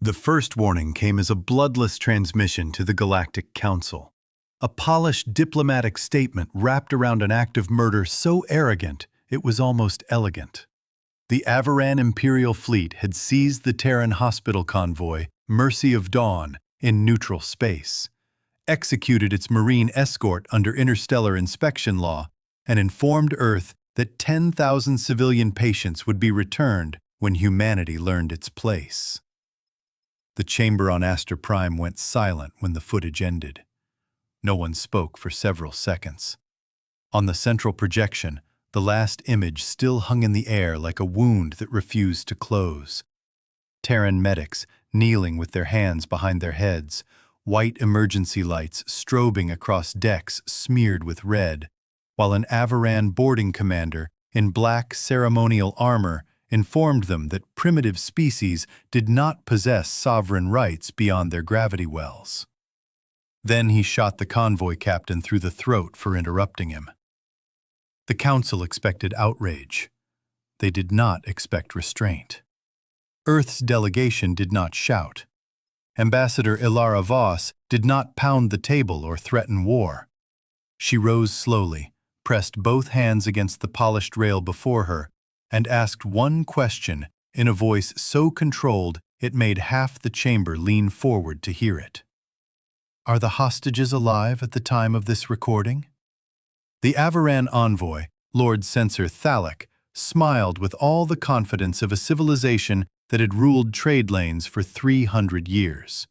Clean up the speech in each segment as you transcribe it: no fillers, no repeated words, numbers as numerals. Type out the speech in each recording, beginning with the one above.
The first warning came as a bloodless transmission to the Galactic Council. A polished diplomatic statement wrapped around an act of murder so arrogant it was almost elegant. The Avaran Imperial Fleet had seized the Terran hospital convoy, Mercy of Dawn, in neutral space, executed its marine escort under interstellar inspection law, and informed Earth that 10,000 civilian patients would be returned when humanity learned its place. The chamber on Aster Prime went silent when the footage ended. No one spoke for several seconds. On the central projection, the last image still hung in the air like a wound that refused to close. Terran medics, kneeling with their hands behind their heads, white emergency lights strobing across decks smeared with red, while an Avaran boarding commander in black ceremonial armor informed them that primitive species did not possess sovereign rights beyond their gravity wells. Then he shot the convoy captain through the throat for interrupting him. The council expected outrage. They did not expect restraint. Earth's delegation did not shout. Ambassador Ilara Voss did not pound the table or threaten war. She rose slowly, pressed both hands against the polished rail before her, and asked one question in a voice so controlled it made half the chamber lean forward to hear it. Are the hostages alive at the time of this recording? The Avaran envoy, Lord Censor Thalek, smiled with all the confidence of a civilization that had ruled trade lanes for 300 years.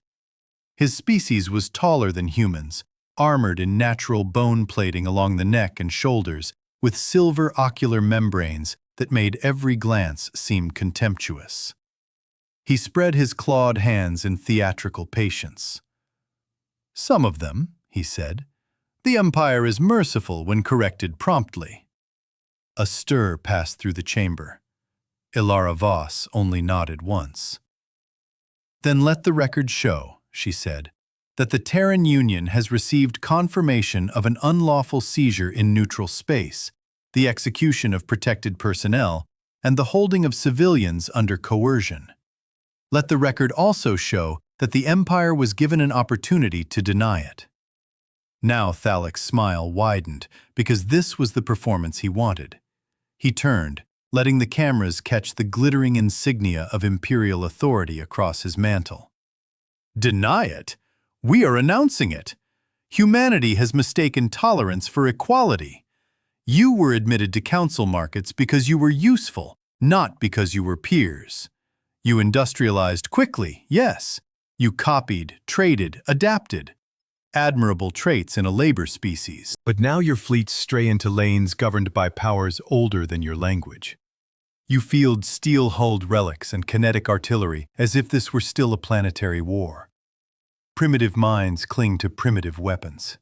His species was taller than humans, armored in natural bone plating along the neck and shoulders, with silver ocular membranes that made every glance seem contemptuous. He spread his clawed hands in theatrical patience. Some of them, he said. The Empire is merciful when corrected promptly. A stir passed through the chamber. Ilara Voss only nodded once. Then let the record show, she said, that the Terran Union has received confirmation of an unlawful seizure in neutral space, the execution of protected personnel, and the holding of civilians under coercion. Let the record also show that the Empire was given an opportunity to deny it. Now Thalek's smile widened, because this was the performance he wanted. He turned, letting the cameras catch the glittering insignia of imperial authority across his mantle. Deny it? We are announcing it. Humanity has mistaken tolerance for equality. You were admitted to council markets because you were useful, not because you were peers. You industrialized quickly, yes. You copied, traded, adapted. Admirable traits in a labor species. But now your fleets stray into lanes governed by powers older than your language. You field steel-hulled relics and kinetic artillery as if this were still a planetary war. Primitive minds cling to primitive weapons.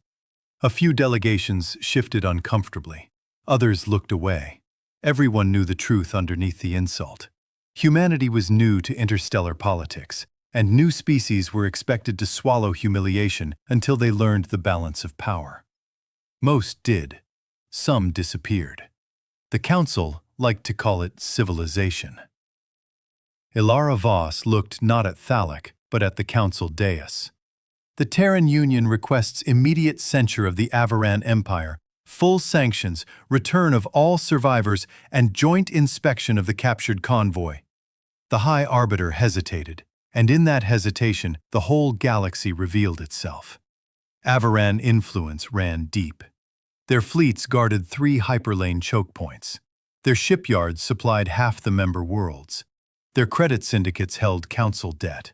A few delegations shifted uncomfortably. Others looked away. Everyone knew the truth underneath the insult. Humanity was new to interstellar politics, and new species were expected to swallow humiliation until they learned the balance of power. Most did. Some disappeared. The Council liked to call it civilization. Ilara Voss looked not at Thalek, but at the Council dais. The Terran Union requests immediate censure of the Avaran Empire, full sanctions, return of all survivors, and joint inspection of the captured convoy. The High Arbiter hesitated, and in that hesitation, the whole galaxy revealed itself. Avaran influence ran deep. Their fleets guarded 3 hyperlane choke points. Their shipyards supplied half the member worlds. Their credit syndicates held council debt.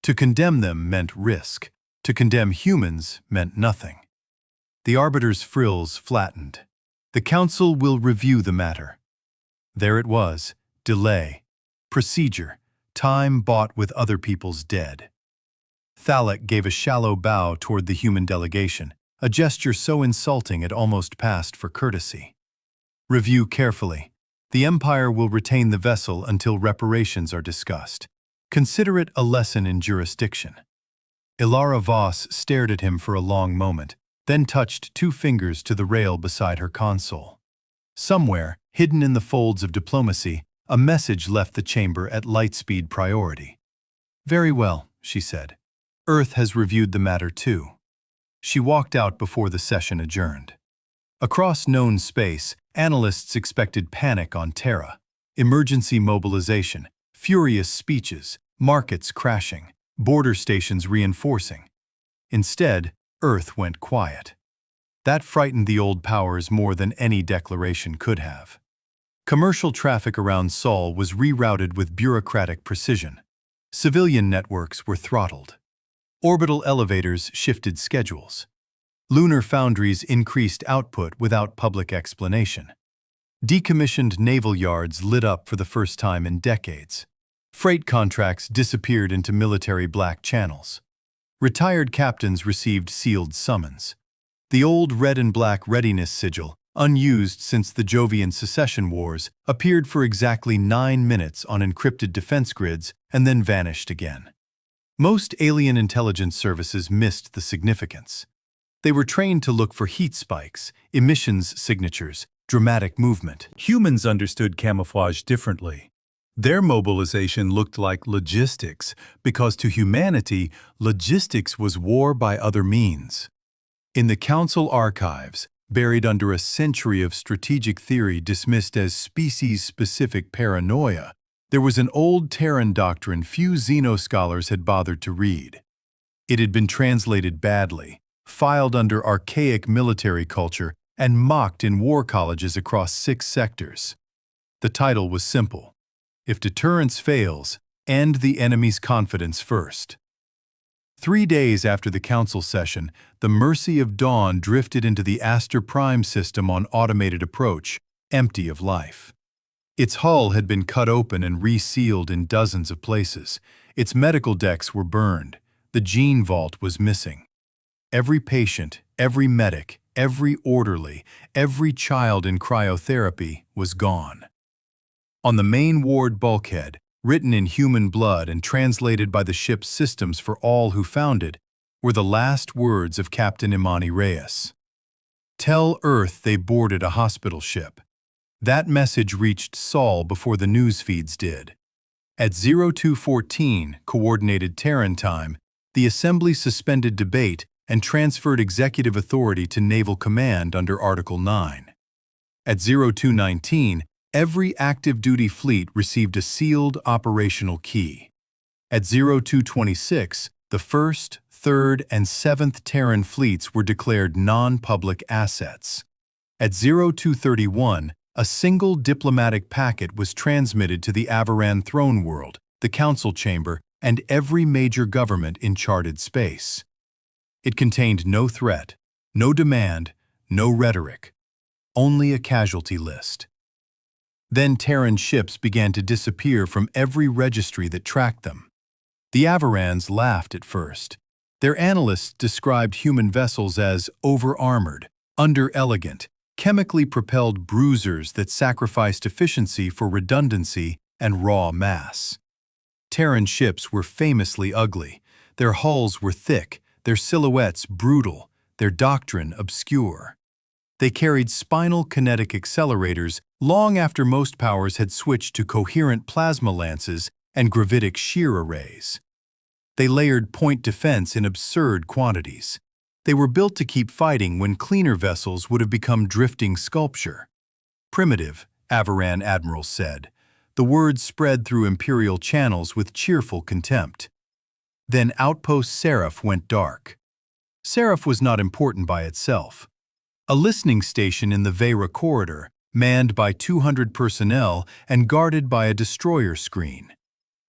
To condemn them meant risk. To condemn humans meant nothing. The Arbiter's frills flattened. The Council will review the matter. There it was, delay, procedure, time bought with other people's dead. Thalek gave a shallow bow toward the human delegation, a gesture so insulting it almost passed for courtesy. Review carefully. The Empire will retain the vessel until reparations are discussed. Consider it a lesson in jurisdiction. Ilara Voss stared at him for a long moment, then touched 2 fingers to the rail beside her console. Somewhere, hidden in the folds of diplomacy, a message left the chamber at lightspeed priority. Very well, she said. Earth has reviewed the matter too. She walked out before the session adjourned. Across known space, analysts expected panic on Terra, emergency mobilization, furious speeches, markets crashing, border stations reinforcing. Instead, Earth went quiet. That frightened the old powers more than any declaration could have. Commercial traffic around Sol was rerouted with bureaucratic precision. Civilian networks were throttled. Orbital elevators shifted schedules. Lunar foundries increased output without public explanation. Decommissioned naval yards lit up for the first time in decades. Freight contracts disappeared into military black channels. Retired captains received sealed summons. The old red and black readiness sigil, unused since the Jovian secession wars, appeared for exactly 9 minutes on encrypted defense grids and then vanished again. Most alien intelligence services missed the significance. They were trained to look for heat spikes, emissions signatures, dramatic movement. Humans understood camouflage differently. Their mobilization looked like logistics, because to humanity, logistics was war by other means. In the Council archives, buried under a century of strategic theory dismissed as species-specific paranoia, there was an old Terran doctrine few xenoscholars had bothered to read. It had been translated badly, filed under archaic military culture, and mocked in war colleges across 6 sectors. The title was simple: If deterrence fails, end the enemy's confidence first. 3 days after the council session, the Mercy of Dawn drifted into the Aster Prime system on automated approach, empty of life. Its hull had been cut open and resealed in dozens of places. Its medical decks were burned. The gene vault was missing. Every patient, every medic, every orderly, every child in cryotherapy was gone. On the main ward bulkhead, written in human blood and translated by the ship's systems for all who found it, were the last words of Captain Imani Reyes. Tell Earth they boarded a hospital ship. That message reached Sol before the news feeds did. At 0214 Coordinated Terran time, the Assembly suspended debate and transferred executive authority to Naval Command under Article 9. At 0219, every active-duty fleet received a sealed operational key. At 0226, the 1st, 3rd, and 7th Terran fleets were declared non-public assets. At 0231, a single diplomatic packet was transmitted to the Avaran throne world, the council chamber, and every major government in charted space. It contained no threat, no demand, no rhetoric, only a casualty list. Then Terran ships began to disappear from every registry that tracked them. The Avarans laughed at first. Their analysts described human vessels as over-armored, under-elegant, chemically propelled bruisers that sacrificed efficiency for redundancy and raw mass. Terran ships were famously ugly. Their hulls were thick, their silhouettes brutal, their doctrine obscure. They carried spinal kinetic accelerators long after most powers had switched to coherent plasma lances and gravitic shear arrays. They layered point defense in absurd quantities. They were built to keep fighting when cleaner vessels would have become drifting sculpture. Primitive, Avaran admirals said. The word spread through Imperial channels with cheerful contempt. Then Outpost Seraph went dark. Seraph was not important by itself. A listening station in the Vera corridor, manned by 200 personnel and guarded by a destroyer screen.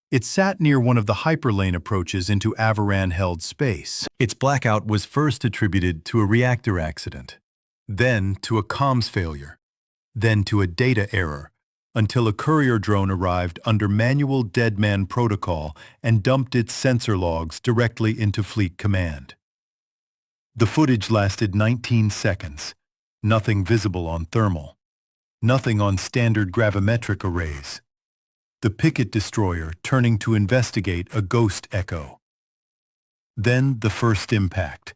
It sat near one of the hyperlane approaches into Avaran-held space. Its blackout was first attributed to a reactor accident, then to a comms failure, then to a data error, until a courier drone arrived under manual deadman protocol and dumped its sensor logs directly into Fleet Command. The footage lasted 19 seconds. Nothing visible on thermal. Nothing on standard gravimetric arrays. The picket destroyer turning to investigate a ghost echo. Then the first impact.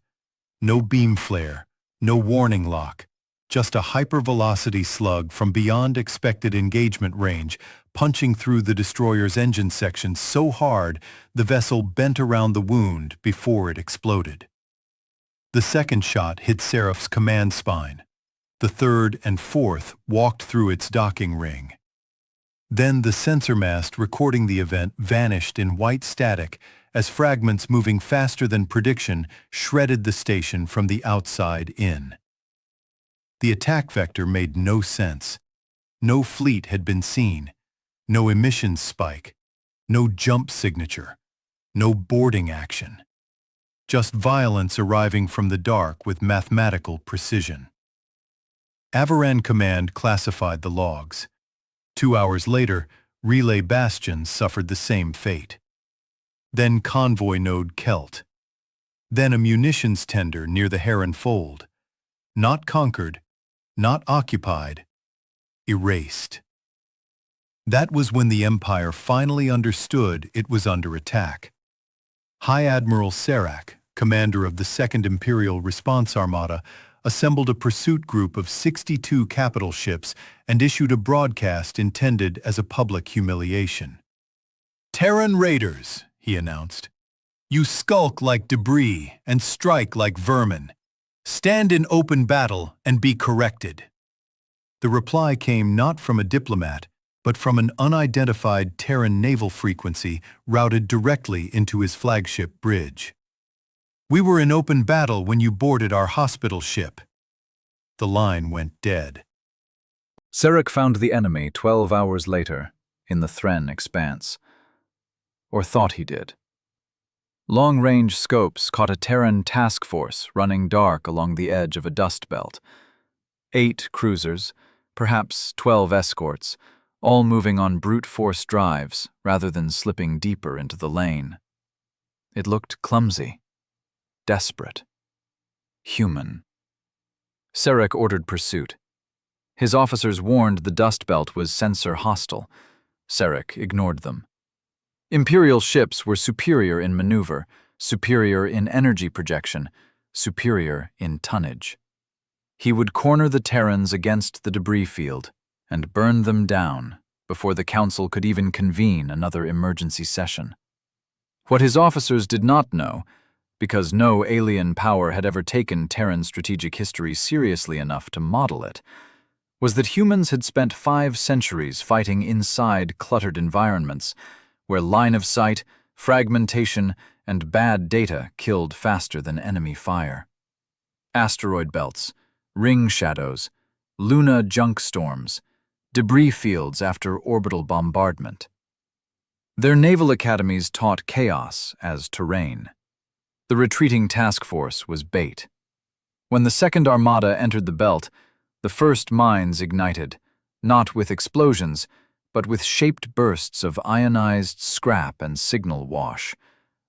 No beam flare, no warning lock, Just a hypervelocity slug from beyond expected engagement range, punching through the destroyer's engine section so hard the vessel bent around the wound before it exploded. The second shot hit Seraph's command spine. The third and fourth walked through its docking ring. Then the sensor mast recording the event vanished in white static as fragments moving faster than prediction shredded the station from the outside in. The attack vector made no sense. No fleet had been seen, no emissions spike, no jump signature, no boarding action. Just violence arriving from the dark with mathematical precision. Avaran Command classified the logs. 2 hours later, Relay Bastions suffered the same fate. Then convoy node Kelt. Then a munitions tender near the Heron Fold. Not conquered, not occupied, erased. That was when the Empire finally understood it was under attack. High Admiral Serac, commander of the Second Imperial Response Armada, assembled a pursuit group of 62 capital ships and issued a broadcast intended as a public humiliation. "Terran raiders," he announced. "You skulk like debris and strike like vermin. Stand in open battle and be corrected." The reply came not from a diplomat, but from an unidentified Terran naval frequency routed directly into his flagship bridge. "We were in open battle when you boarded our hospital ship." The line went dead. Serac found the enemy 12 hours later in the Thren expanse. Or thought he did. Long-range scopes caught a Terran task force running dark along the edge of a dust belt. 8 cruisers, perhaps 12 escorts, all moving on brute force drives rather than slipping deeper into the lane. It looked clumsy, desperate, human. Serac ordered pursuit. His officers warned the dust belt was sensor hostile. Serac ignored them. Imperial ships were superior in maneuver, superior in energy projection, superior in tonnage. He would corner the Terrans against the debris field and burn them down before the Council could even convene another emergency session. What his officers did not know, because no alien power had ever taken Terran strategic history seriously enough to model it, was that humans had spent 5 centuries fighting inside cluttered environments where line of sight, fragmentation, and bad data killed faster than enemy fire. Asteroid belts, ring shadows, Luna junk storms, debris fields after orbital bombardment. Their naval academies taught chaos as terrain. The retreating task force was bait. When the Second Armada entered the belt, the first mines ignited, not with explosions, but with shaped bursts of ionized scrap and signal wash,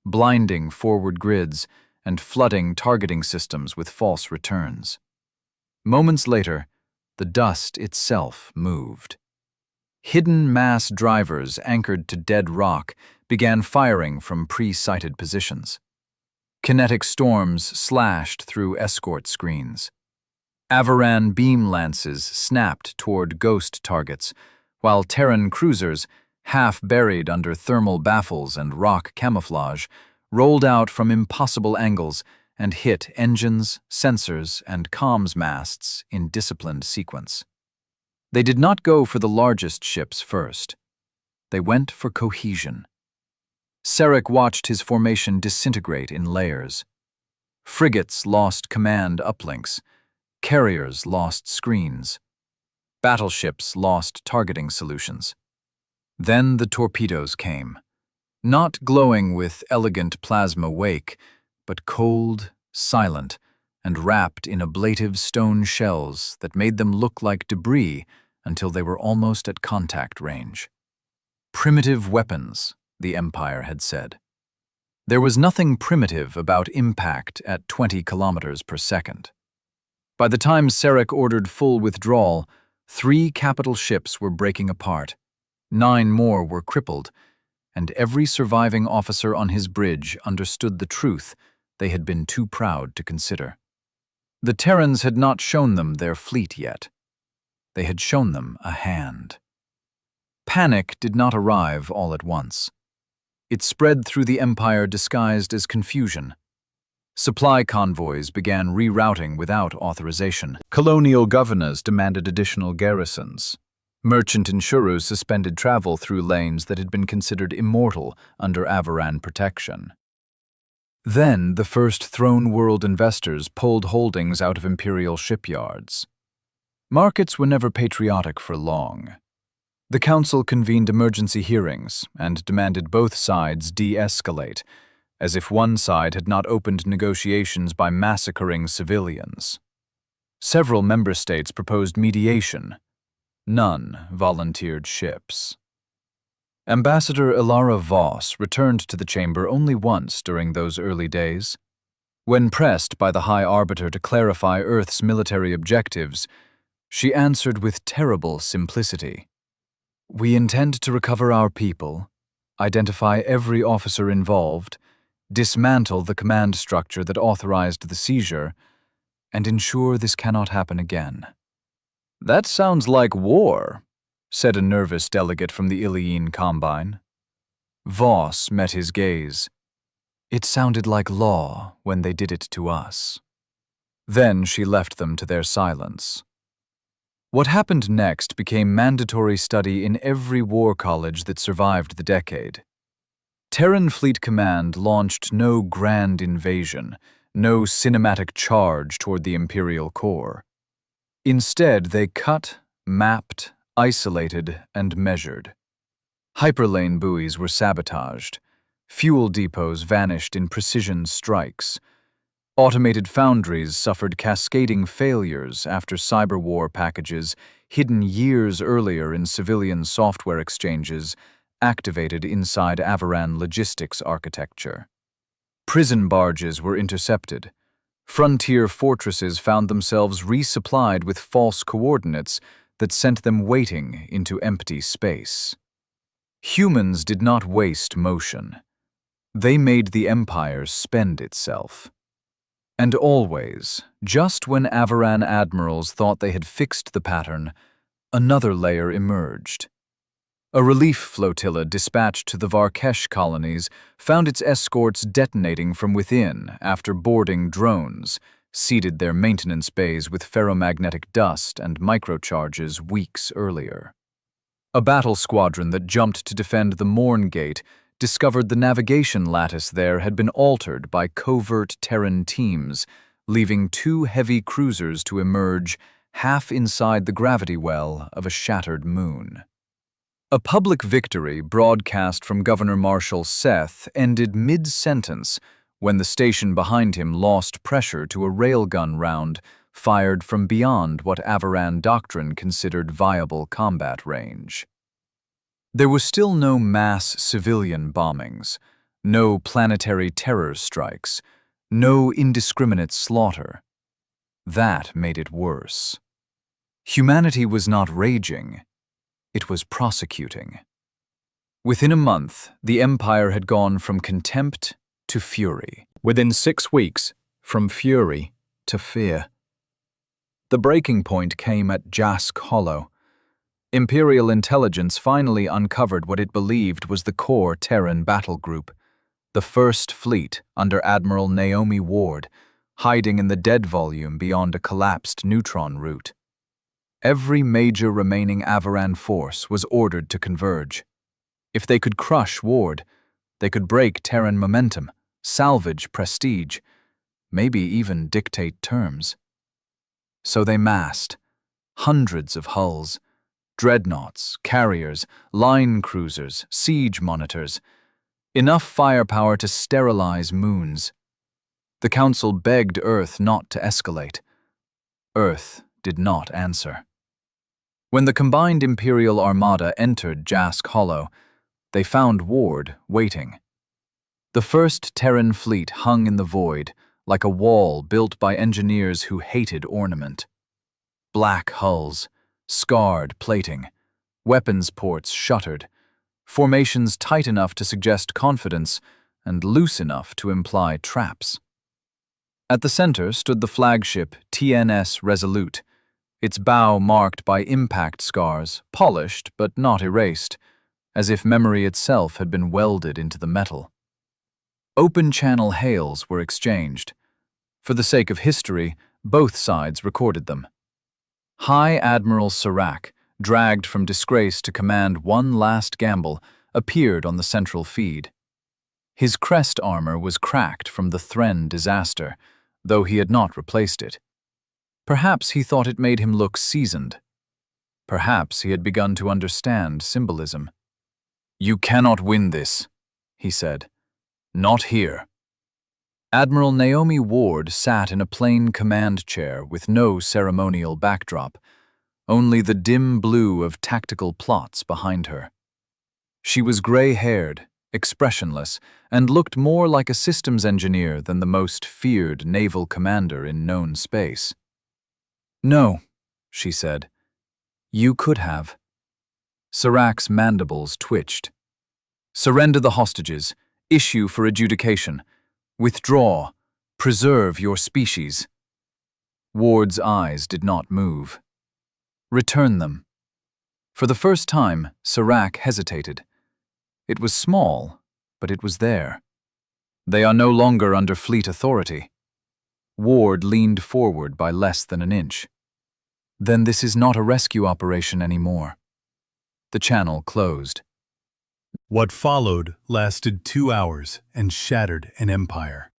blinding forward grids and flooding targeting systems with false returns. Moments later, the dust itself moved. Hidden mass drivers anchored to dead rock began firing from pre-sighted positions. Kinetic storms slashed through escort screens. Avaran beam lances snapped toward ghost targets, while Terran cruisers, half buried under thermal baffles and rock camouflage, rolled out from impossible angles and hit engines, sensors, and comms masts in disciplined sequence. They did not go for the largest ships first. They went for cohesion. Serac watched his formation disintegrate in layers. Frigates lost command uplinks. Carriers lost screens. Battleships lost targeting solutions. Then the torpedoes came, not glowing with elegant plasma wake, but cold, silent, and wrapped in ablative stone shells that made them look like debris until they were almost at contact range. Primitive weapons, the Empire had said. There was nothing primitive about impact at 20 kilometers per second. By the time Serac ordered full withdrawal, 3 capital ships were breaking apart, 9 more were crippled, and every surviving officer on his bridge understood the truth they had been too proud to consider. The Terrans had not shown them their fleet yet. They had shown them a hand. Panic did not arrive all at once. It spread through the Empire disguised as confusion. Supply convoys began rerouting without authorization. Colonial governors demanded additional garrisons. Merchant insurers suspended travel through lanes that had been considered immortal under Avaran protection. Then the first Throne World investors pulled holdings out of Imperial shipyards. Markets were never patriotic for long. The Council convened emergency hearings and demanded both sides de-escalate, as if one side had not opened negotiations by massacring civilians. Several member states proposed mediation. None volunteered ships. Ambassador Ilara Voss returned to the chamber only once during those early days. When pressed by the High Arbiter to clarify Earth's military objectives, she answered with terrible simplicity. "We intend to recover our people, identify every officer involved, dismantle the command structure that authorized the seizure, and ensure this cannot happen again." "That sounds like war," said a nervous delegate from the Iliene Combine. Voss met his gaze. "It sounded like law when they did it to us." Then she left them to their silence. What happened next became mandatory study in every war college that survived the decade. Terran Fleet Command launched no grand invasion, no cinematic charge toward the Imperial core. Instead, they cut, mapped, isolated, and measured. Hyperlane buoys were sabotaged. Fuel depots vanished in precision strikes. Automated foundries suffered cascading failures after cyberwar packages hidden years earlier in civilian software exchanges activated inside Avaran logistics architecture. Prison barges were intercepted. Frontier fortresses found themselves resupplied with false coordinates that sent them waiting into empty space. Humans did not waste motion. They made the Empire spend itself. And always, just when Avaran admirals thought they had fixed the pattern, another layer emerged. A relief flotilla dispatched to the Varkesh colonies found its escorts detonating from within after boarding drones, seeded their maintenance bays with ferromagnetic dust and microcharges weeks earlier. A battle squadron that jumped to defend the Morn Gate discovered the navigation lattice there had been altered by covert Terran teams, leaving 2 heavy cruisers to emerge half inside the gravity well of a shattered moon. A public victory broadcast from Governor Marshal Seth ended mid-sentence when the station behind him lost pressure to a railgun round fired from beyond what Avaran doctrine considered viable combat range. There was still no mass civilian bombings, no planetary terror strikes, no indiscriminate slaughter. That made it worse. Humanity was not raging, it was prosecuting. Within a month, the Empire had gone from contempt to fury. Within 6 weeks, from fury to fear. The breaking point came at Jask Hollow. Imperial intelligence finally uncovered what it believed was the core Terran battle group, the First Fleet under Admiral Naomi Ward, hiding in the dead volume beyond a collapsed neutron route. Every major remaining Avaran force was ordered to converge. If they could crush Ward, they could break Terran momentum, salvage prestige, maybe even dictate terms. So they massed, hundreds of hulls, dreadnoughts, carriers, line cruisers, siege monitors, enough firepower to sterilize moons. The Council begged Earth not to escalate. Earth did not answer. When the combined Imperial Armada entered Jask Hollow, they found Ward waiting. The first Terran fleet hung in the void, like a wall built by engineers who hated ornament. Black hulls, scarred plating, weapons ports shuttered, formations tight enough to suggest confidence and loose enough to imply traps. At the center stood the flagship TNS Resolute, its bow marked by impact scars, polished but not erased, as if memory itself had been welded into the metal. Open-channel hails were exchanged. For the sake of history, both sides recorded them. High Admiral Serac, dragged from disgrace to command one last gamble, appeared on the central feed. His crest armor was cracked from the Thren disaster, though he had not replaced it. Perhaps he thought it made him look seasoned. Perhaps he had begun to understand symbolism. "You cannot win this," he said. "Not here." Admiral Naomi Ward sat in a plain command chair with no ceremonial backdrop, only the dim blue of tactical plots behind her. She was gray-haired, expressionless, and looked more like a systems engineer than the most feared naval commander in known space. "No," she said. "You could have." Serac's mandibles twitched. "Surrender the hostages. Issue for adjudication. Withdraw. Preserve your species." Ward's eyes did not move. "Return them." For the first time, Serac hesitated. It was small, but it was there. "They are no longer under fleet authority." Ward leaned forward by less than an inch. "Then this is not a rescue operation anymore." The channel closed. What followed lasted 2 hours and shattered an empire.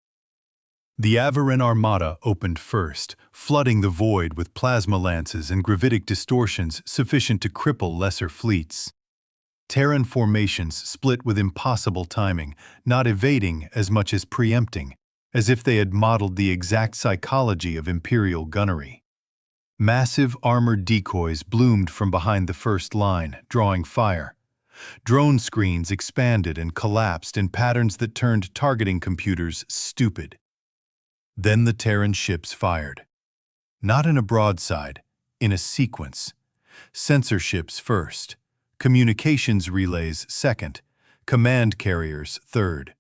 The Avaran armada opened first, flooding the void with plasma lances and gravitic distortions sufficient to cripple lesser fleets. Terran formations split with impossible timing, not evading as much as preempting, as if they had modeled the exact psychology of Imperial gunnery. Massive armored decoys bloomed from behind the first line, drawing fire. Drone screens expanded and collapsed in patterns that turned targeting computers stupid. Then the Terran ships fired. Not in a broadside, in a sequence. Sensor ships first, communications relays second, command carriers third.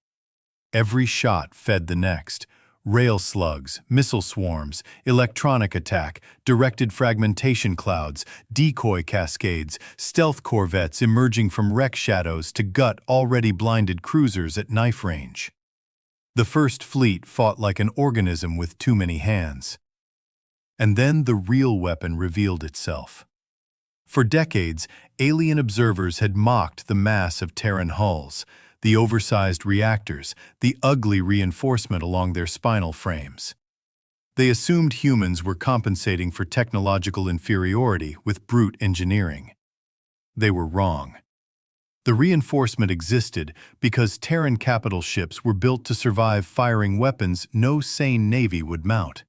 Every shot fed the next. Rail slugs, missile swarms, electronic attack, directed fragmentation clouds, decoy cascades, stealth corvettes emerging from wreck shadows to gut already blinded cruisers at knife range. The first fleet fought like an organism with too many hands. And then the real weapon revealed itself. For decades, alien observers had mocked the mass of Terran hulls, the oversized reactors, the ugly reinforcement along their spinal frames. They assumed humans were compensating for technological inferiority with brute engineering. They were wrong. The reinforcement existed because Terran capital ships were built to survive firing weapons no sane navy would mount.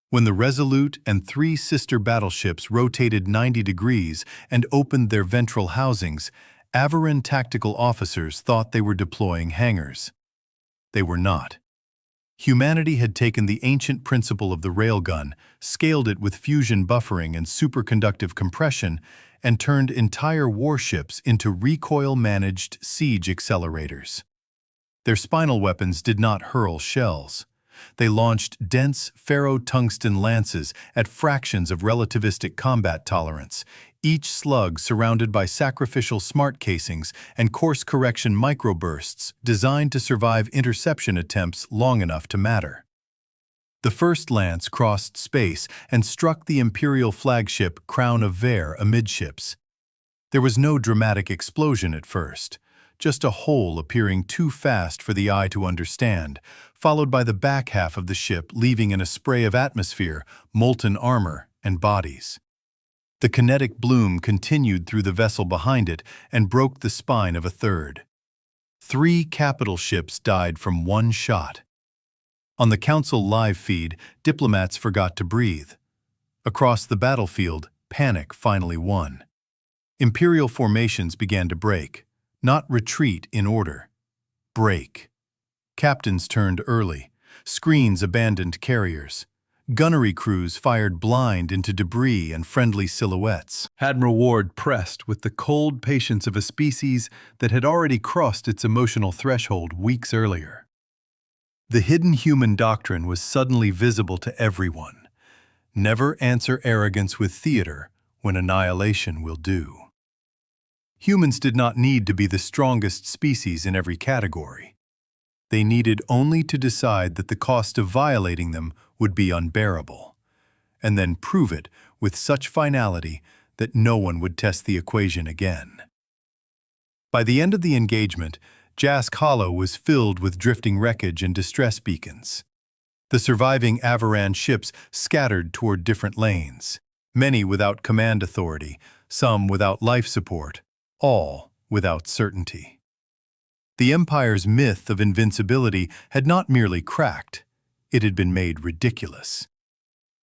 When the Resolute and 3 sister battleships rotated 90 degrees and opened their ventral housings, Avaran tactical officers thought they were deploying hangars. They were not. Humanity had taken the ancient principle of the railgun, scaled it with fusion buffering and superconductive compression, and turned entire warships into recoil-managed siege accelerators. Their spinal weapons did not hurl shells. They launched dense ferro-tungsten lances at fractions of relativistic combat tolerance, each slug surrounded by sacrificial smart casings and course-correction microbursts designed to survive interception attempts long enough to matter. The first lance crossed space and struck the Imperial flagship Crown of Vare amidships. There was no dramatic explosion at first, just a hole appearing too fast for the eye to understand, followed by the back half of the ship leaving in a spray of atmosphere, molten armor, and bodies. The kinetic bloom continued through the vessel behind it and broke the spine of a third. 3 capital ships died from one shot. On the Council live feed, diplomats forgot to breathe. Across the battlefield, panic finally won. Imperial formations began to break, not retreat in order. Break. Captains turned early. Screens abandoned carriers. Gunnery crews fired blind into debris and friendly silhouettes. Admiral Ward pressed with the cold patience of a species that had already crossed its emotional threshold weeks earlier. The hidden human doctrine was suddenly visible to everyone. Never answer arrogance with theater when annihilation will do. Humans did not need to be the strongest species in every category. They needed only to decide that the cost of violating them would be unbearable, and then prove it with such finality that no one would test the equation again. By the end of the engagement, Jask Hollow was filled with drifting wreckage and distress beacons. The surviving Avaran ships scattered toward different lanes, many without command authority, some without life support, all without certainty. The Empire's myth of invincibility had not merely cracked, it had been made ridiculous.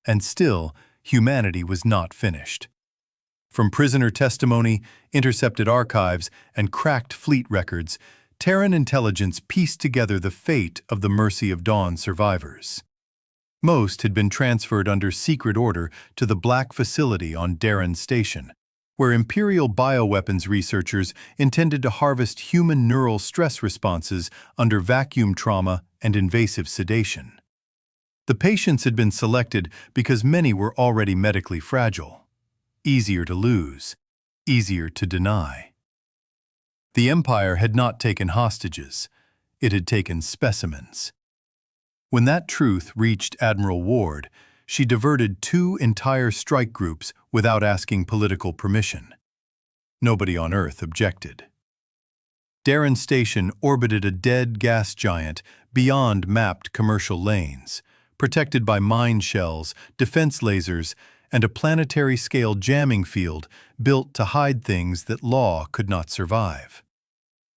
And still, humanity was not finished. From prisoner testimony, intercepted archives, and cracked fleet records, Terran intelligence pieced together the fate of the Mercy of Dawn survivors. Most had been transferred under secret order to the Black Facility on Darren Station, where Imperial bioweapons researchers intended to harvest human neural stress responses under vacuum trauma and invasive sedation. The patients had been selected because many were already medically fragile. Easier to lose, easier to deny. The Empire had not taken hostages, it had taken specimens. When that truth reached Admiral Ward, she diverted 2 entire strike groups without asking political permission. Nobody on Earth objected. Darren Station orbited a dead gas giant beyond mapped commercial lanes, protected by mine shells, defense lasers, and a planetary-scale jamming field built to hide things that law could not survive.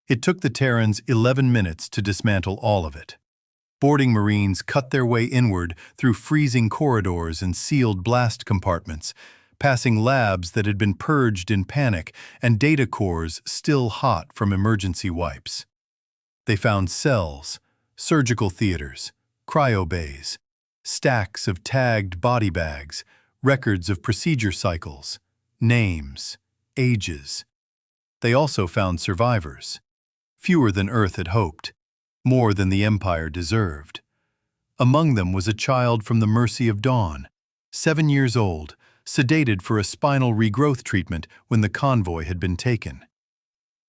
It took the Terrans 11 minutes to dismantle all of it. Boarding Marines cut their way inward through freezing corridors and sealed blast compartments, passing labs that had been purged in panic and data cores still hot from emergency wipes. They found cells, surgical theaters, cryobays, stacks of tagged body bags, records of procedure cycles, names, ages. They also found survivors. Fewer than Earth had hoped, more than the Empire deserved. Among them was a child from the Mercy of Dawn, 7 years old, sedated for a spinal regrowth treatment when the convoy had been taken.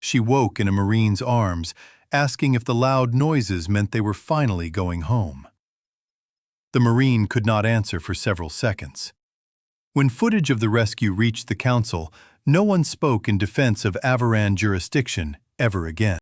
She woke in a Marine's arms, asking if the loud noises meant they were finally going home. The Marine could not answer for several seconds. When footage of the rescue reached the Council, no one spoke in defense of Avaran jurisdiction ever again.